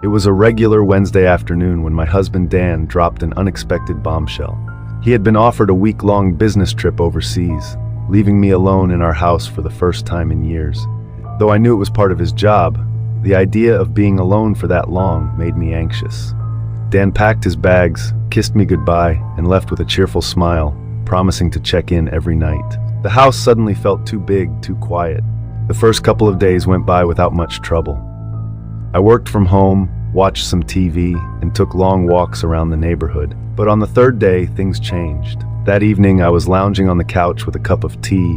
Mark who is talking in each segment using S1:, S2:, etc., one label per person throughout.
S1: It was a regular Wednesday afternoon when my husband Dan dropped an unexpected bombshell. He had been offered a week-long business trip overseas, leaving me alone in our house for the first time in years. Though I knew it was part of his job, the idea of being alone for that long made me anxious. Dan packed his bags, kissed me goodbye, and left with a cheerful smile, promising to check in every night. The house suddenly felt too big, too quiet. The first couple of days went by without much trouble. I worked from home, watched some TV, and took long walks around the neighborhood. But on the third day, things changed. That evening, I was lounging on the couch with a cup of tea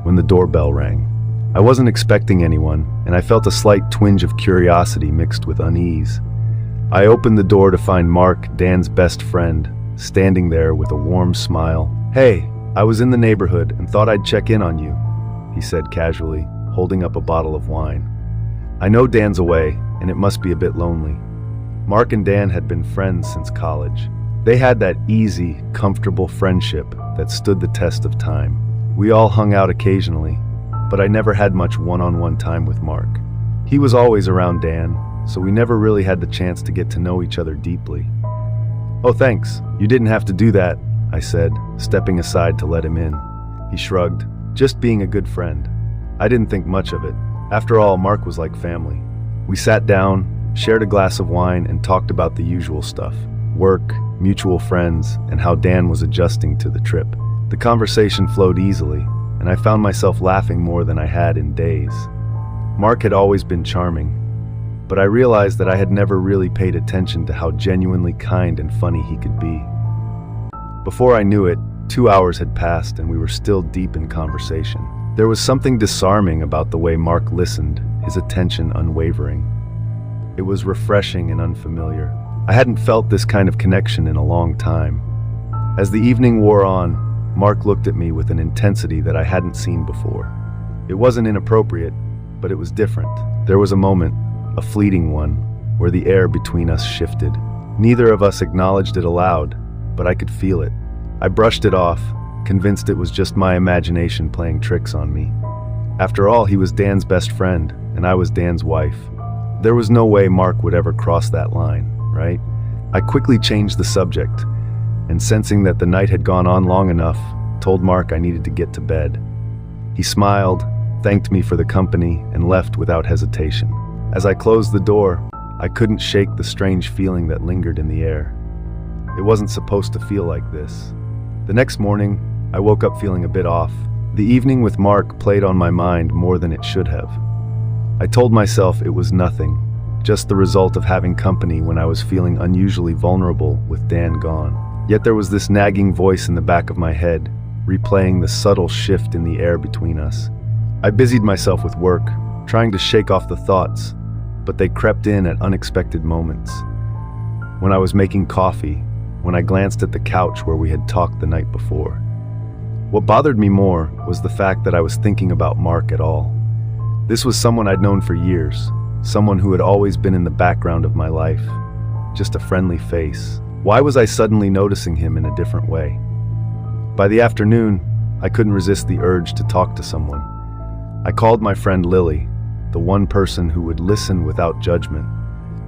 S1: when the doorbell rang. I wasn't expecting anyone, and I felt a slight twinge of curiosity mixed with unease. I opened the door to find Mark, Dan's best friend, standing there with a warm smile. "Hey, I was in the neighborhood and thought I'd check in on you," he said casually, holding up a bottle of wine. "I know Dan's away, and it must be a bit lonely." Mark and Dan had been friends since college. They had that easy, comfortable friendship that stood the test of time. We all hung out occasionally, but I never had much one-on-one time with Mark. He was always around Dan, so we never really had the chance to get to know each other deeply. "Oh, thanks. You didn't have to do that," I said, stepping aside to let him in. He shrugged, "Just being a good friend." I didn't think much of it. After all, Mark was like family. We sat down, shared a glass of wine, and talked about the usual stuff: work, mutual friends, and how Dan was adjusting to the trip. The conversation flowed easily, and I found myself laughing more than I had in days. Mark had always been charming, but I realized that I had never really paid attention to how genuinely kind and funny he could be. Before I knew it, 2 hours had passed and we were still deep in conversation. There was something disarming about the way Mark listened, his attention unwavering. It was refreshing and unfamiliar. I hadn't felt this kind of connection in a long time. As the evening wore on, Mark looked at me with an intensity that I hadn't seen before. It wasn't inappropriate, but it was different. There was a moment, a fleeting one, where the air between us shifted. Neither of us acknowledged it aloud, but I could feel it. I brushed it off, convinced it was just my imagination playing tricks on me. After all, he was Dan's best friend, and I was Dan's wife. There was no way Mark would ever cross that line, right? I quickly changed the subject, and sensing that the night had gone on long enough, told Mark I needed to get to bed. He smiled, thanked me for the company, and left without hesitation. As I closed the door, I couldn't shake the strange feeling that lingered in the air. It wasn't supposed to feel like this. The next morning, I woke up feeling a bit off. The evening with Mark played on my mind more than it should have. I told myself it was nothing, just the result of having company when I was feeling unusually vulnerable with Dan gone. Yet there was this nagging voice in the back of my head, replaying the subtle shift in the air between us. I busied myself with work, trying to shake off the thoughts, but they crept in at unexpected moments. When I was making coffee, when I glanced at the couch where we had talked the night before. What bothered me more was the fact that I was thinking about Mark at all. This was someone I'd known for years, someone who had always been in the background of my life, just a friendly face. Why was I suddenly noticing him in a different way? By the afternoon, I couldn't resist the urge to talk to someone. I called my friend Lily, the one person who would listen without judgment.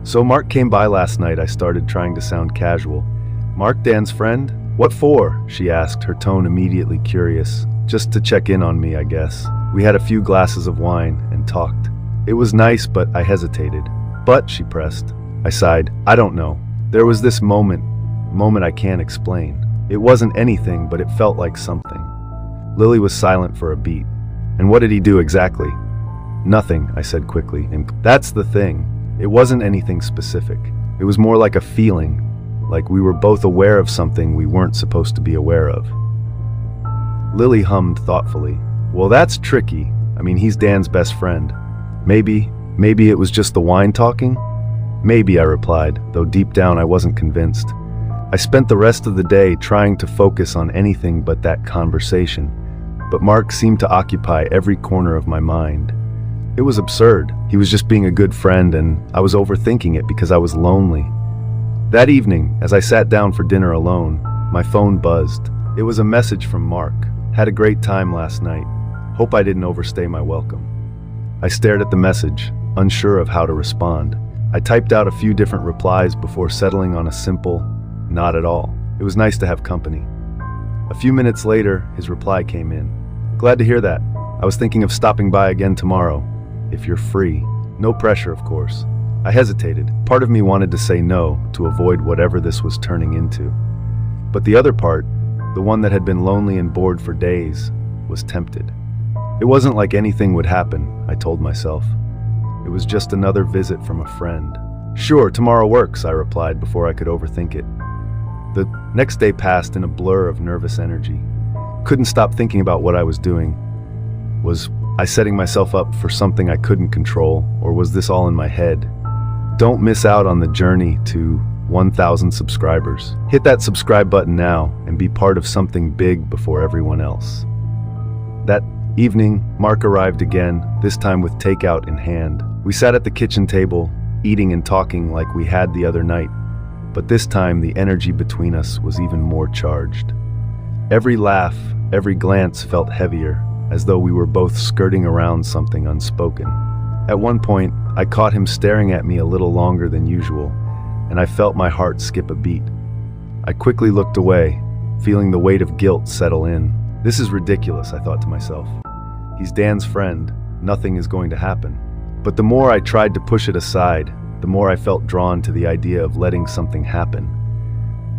S1: "So Mark came by last night," I started, trying to sound casual. "Mark, Dan's friend? What for?" she asked, her tone immediately curious. "Just to check in on me, I guess." We had a few glasses of wine and talked. It was nice, but I hesitated. "But," she pressed. I sighed. "I don't know. There was this moment I can't explain. It wasn't anything, but it felt like something." Lily was silent for a beat. "And what did he do exactly?" "Nothing," I said quickly. "And that's the thing. It wasn't anything specific. It was more like a feeling, like we were both aware of something we weren't supposed to be aware of." Lily hummed thoughtfully. "Well, that's tricky. I mean, he's Dan's best friend. Maybe it was just the wine talking?" "Maybe," I replied, though deep down I wasn't convinced. I spent the rest of the day trying to focus on anything but that conversation, but Mark seemed to occupy every corner of my mind. It was absurd. He was just being a good friend, and I was overthinking it because I was lonely. That evening, as I sat down for dinner alone, my phone buzzed. It was a message from Mark. "Had a great time last night. Hope I didn't overstay my welcome." I stared at the message, unsure of how to respond. I typed out a few different replies before settling on a simple, "Not at all." It was nice to have company. A few minutes later, his reply came in. "Glad to hear that. I was thinking of stopping by again tomorrow, if you're free." No pressure, of course. I hesitated. Part of me wanted to say no, to avoid whatever this was turning into. But the other part, the one that had been lonely and bored for days, was tempted. It wasn't like anything would happen, I told myself. It was just another visit from a friend. "Sure, tomorrow works," I replied before I could overthink it. The next day passed in a blur of nervous energy. Couldn't stop thinking about what I was doing. Was I setting myself up for something I couldn't control, or was this all in my head? Don't miss out on the journey to 1,000 subscribers. Hit that subscribe button now and be part of something big before everyone else. That evening, Mark arrived again, this time with takeout in hand. We sat at the kitchen table, eating and talking like we had the other night, but this time the energy between us was even more charged. Every laugh, every glance felt heavier, as though we were both skirting around something unspoken. At one point, I caught him staring at me a little longer than usual, and I felt my heart skip a beat. I quickly looked away, feeling the weight of guilt settle in. This is ridiculous, I thought to myself. He's Dan's friend, nothing is going to happen. But the more I tried to push it aside, the more I felt drawn to the idea of letting something happen.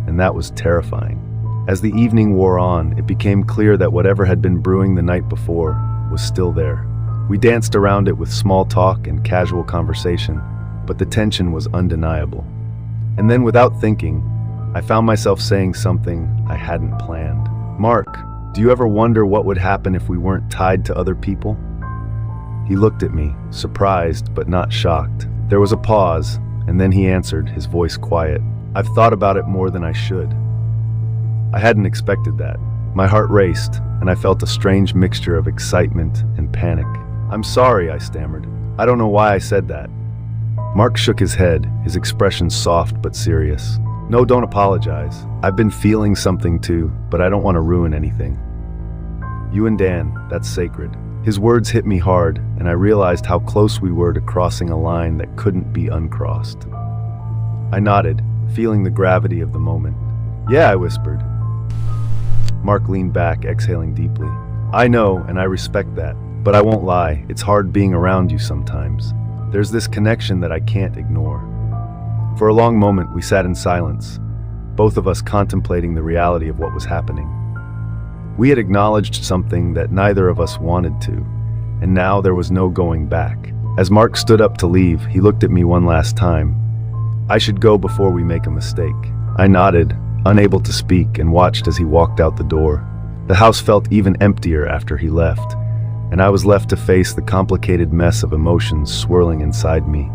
S1: And that was terrifying. As the evening wore on, it became clear that whatever had been brewing the night before was still there. We danced around it with small talk and casual conversation, but the tension was undeniable. And then, without thinking, I found myself saying something I hadn't planned. "Mark, do you ever wonder what would happen if we weren't tied to other people?" He looked at me, surprised but not shocked. There was a pause, and then he answered, his voice quiet. "I've thought about it more than I should." I hadn't expected that. My heart raced, and I felt a strange mixture of excitement and panic. "I'm sorry," I stammered. "I don't know why I said that." Mark shook his head, his expression soft but serious. "No, don't apologize. I've been feeling something too, but I don't want to ruin anything. You and Dan, that's sacred." His words hit me hard, and I realized how close we were to crossing a line that couldn't be uncrossed. I nodded, feeling the gravity of the moment. "Yeah," I whispered. Mark leaned back, exhaling deeply. "I know, and I respect that, but I won't lie, it's hard being around you sometimes. There's this connection that I can't ignore." For a long moment, we sat in silence, both of us contemplating the reality of what was happening. We had acknowledged something that neither of us wanted to, and now there was no going back. As Mark stood up to leave, he looked at me one last time. "I should go before we make a mistake." I nodded, unable to speak, and watched as he walked out the door. The house felt even emptier after he left, and I was left to face the complicated mess of emotions swirling inside me.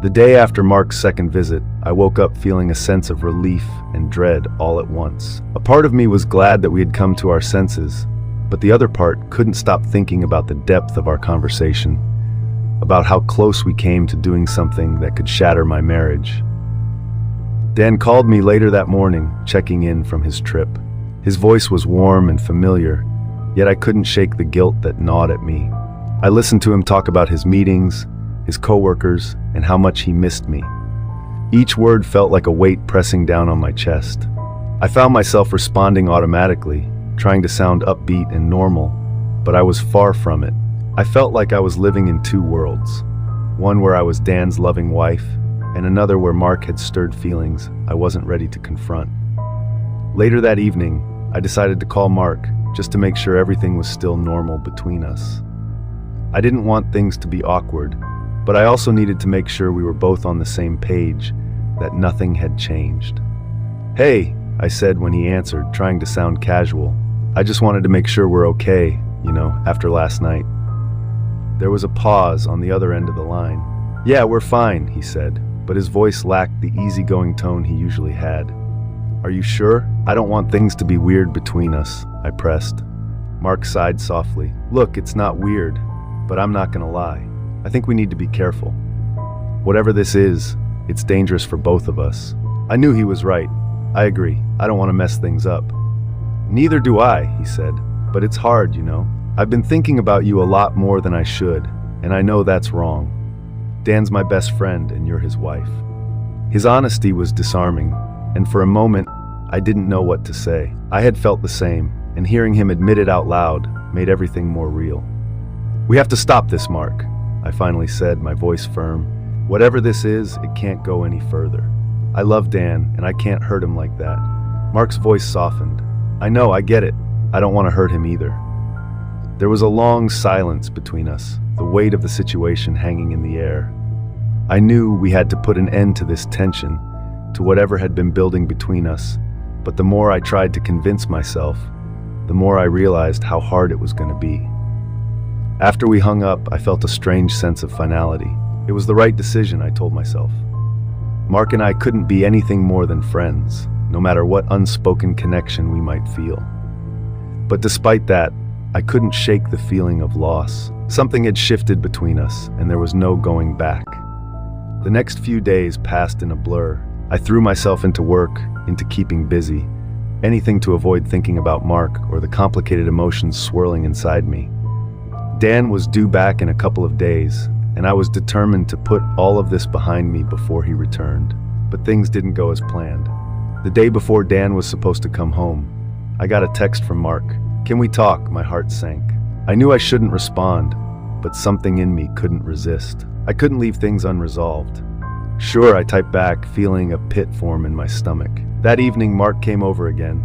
S1: The day after Mark's second visit, I woke up feeling a sense of relief and dread all at once. A part of me was glad that we had come to our senses, but the other part couldn't stop thinking about the depth of our conversation, about how close we came to doing something that could shatter my marriage. Dan called me later that morning, checking in from his trip. His voice was warm and familiar, yet I couldn't shake the guilt that gnawed at me. I listened to him talk about his meetings, his coworkers, and how much he missed me. Each word felt like a weight pressing down on my chest. I found myself responding automatically, trying to sound upbeat and normal, but I was far from it. I felt like I was living in two worlds, one where I was Dan's loving wife, and another where Mark had stirred feelings I wasn't ready to confront. Later that evening, I decided to call Mark, just to make sure everything was still normal between us. I didn't want things to be awkward, but I also needed to make sure we were both on the same page, that nothing had changed. "Hey," I said when he answered, trying to sound casual. "I just wanted to make sure we're okay, after last night." There was a pause on the other end of the line. "Yeah, we're fine," he said, but his voice lacked the easygoing tone he usually had. "Are you sure? I don't want things to be weird between us," I pressed. Mark sighed softly. "Look, it's not weird, but I'm not gonna lie. I think we need to be careful. Whatever this is, it's dangerous for both of us." I knew he was right. I agree. I don't want to mess things up. "Neither do I," he said, "but it's hard, I've been thinking about you a lot more than I should, and I know that's wrong." Dan's my best friend and you're his wife." His honesty was disarming, and for a moment, I didn't know what to say. I had felt the same, and hearing him admit it out loud made everything more real. "We have to stop this, Mark," I finally said, my voice firm. "Whatever this is, it can't go any further. I love Dan, and I can't hurt him like that." Mark's voice softened. "I know, I get it. I don't want to hurt him either." There was a long silence between us, the weight of the situation hanging in the air. I knew we had to put an end to this tension, to whatever had been building between us, but the more I tried to convince myself, the more I realized how hard it was going to be. After we hung up, I felt a strange sense of finality. It was the right decision, I told myself. Mark and I couldn't be anything more than friends, no matter what unspoken connection we might feel. But despite that, I couldn't shake the feeling of loss. Something had shifted between us, and there was no going back. The next few days passed in a blur. I threw myself into work, into keeping busy, anything to avoid thinking about Mark or the complicated emotions swirling inside me. Dan was due back in a couple of days, and I was determined to put all of this behind me before he returned. But things didn't go as planned. The day before Dan was supposed to come home, I got a text from Mark. "Can we talk?" My heart sank. I knew I shouldn't respond, but something in me couldn't resist. I couldn't leave things unresolved. "Sure," I typed back, feeling a pit form in my stomach. That evening, Mark came over again.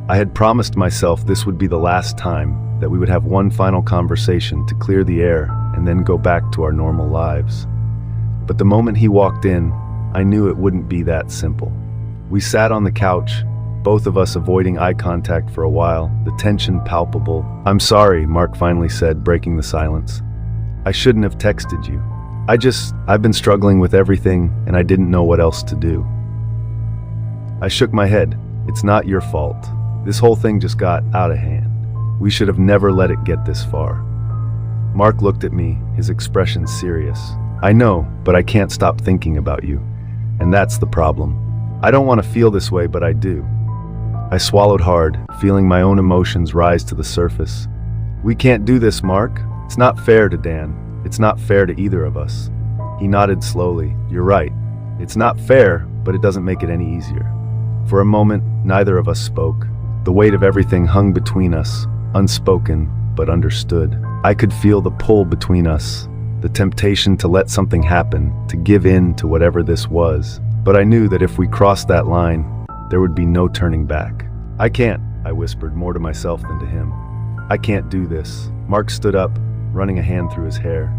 S1: I had promised myself this would be the last time, that we would have one final conversation to clear the air and then go back to our normal lives. But the moment he walked in, I knew it wouldn't be that simple. We sat on the couch, both of us avoiding eye contact for a while, the tension palpable. "I'm sorry," Mark finally said, breaking the silence. "I shouldn't have texted you. I've been struggling with everything, and I didn't know what else to do." I shook my head. "It's not your fault. This whole thing just got out of hand. We should have never let it get this far." Mark looked at me, his expression serious. "I know, but I can't stop thinking about you. And that's the problem. I don't want to feel this way, but I do." I swallowed hard, feeling my own emotions rise to the surface. "We can't do this, Mark. It's not fair to Dan. It's not fair to either of us." He nodded slowly. "You're right. It's not fair, but it doesn't make it any easier." For a moment, neither of us spoke. The weight of everything hung between us, unspoken but understood. I could feel the pull between us, the temptation to let something happen, to give in to whatever this was. But I knew that if we crossed that line, there would be no turning back. "I can't," I whispered, more to myself than to him. "I can't do this." Mark stood up, running a hand through his hair.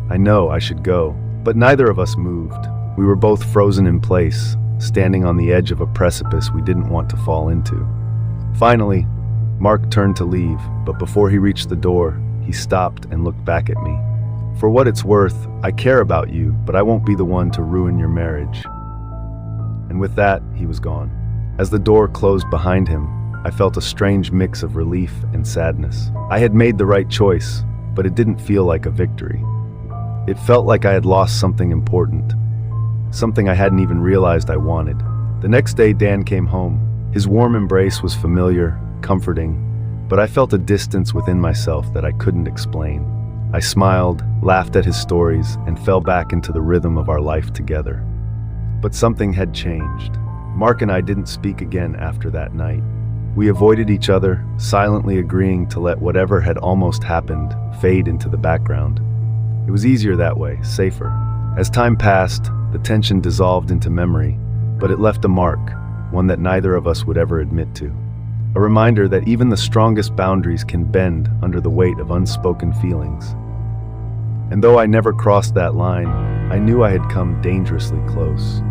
S1: "I know I should go." But neither of us moved. We were both frozen in place, standing on the edge of a precipice we didn't want to fall into. Finally, Mark turned to leave, but before he reached the door, he stopped and looked back at me. "For what it's worth, I care about you, but I won't be the one to ruin your marriage." And with that, he was gone. As the door closed behind him, I felt a strange mix of relief and sadness. I had made the right choice, but it didn't feel like a victory. It felt like I had lost something important, something I hadn't even realized I wanted. The next day, Dan came home. His warm embrace was familiar, comforting, but I felt a distance within myself that I couldn't explain. I smiled, laughed at his stories, and fell back into the rhythm of our life together. But something had changed. Mark and I didn't speak again after that night. We avoided each other, silently agreeing to let whatever had almost happened fade into the background. It was easier that way, safer. As time passed, the tension dissolved into memory, but it left a mark, one that neither of us would ever admit to. A reminder that even the strongest boundaries can bend under the weight of unspoken feelings. And though I never crossed that line, I knew I had come dangerously close.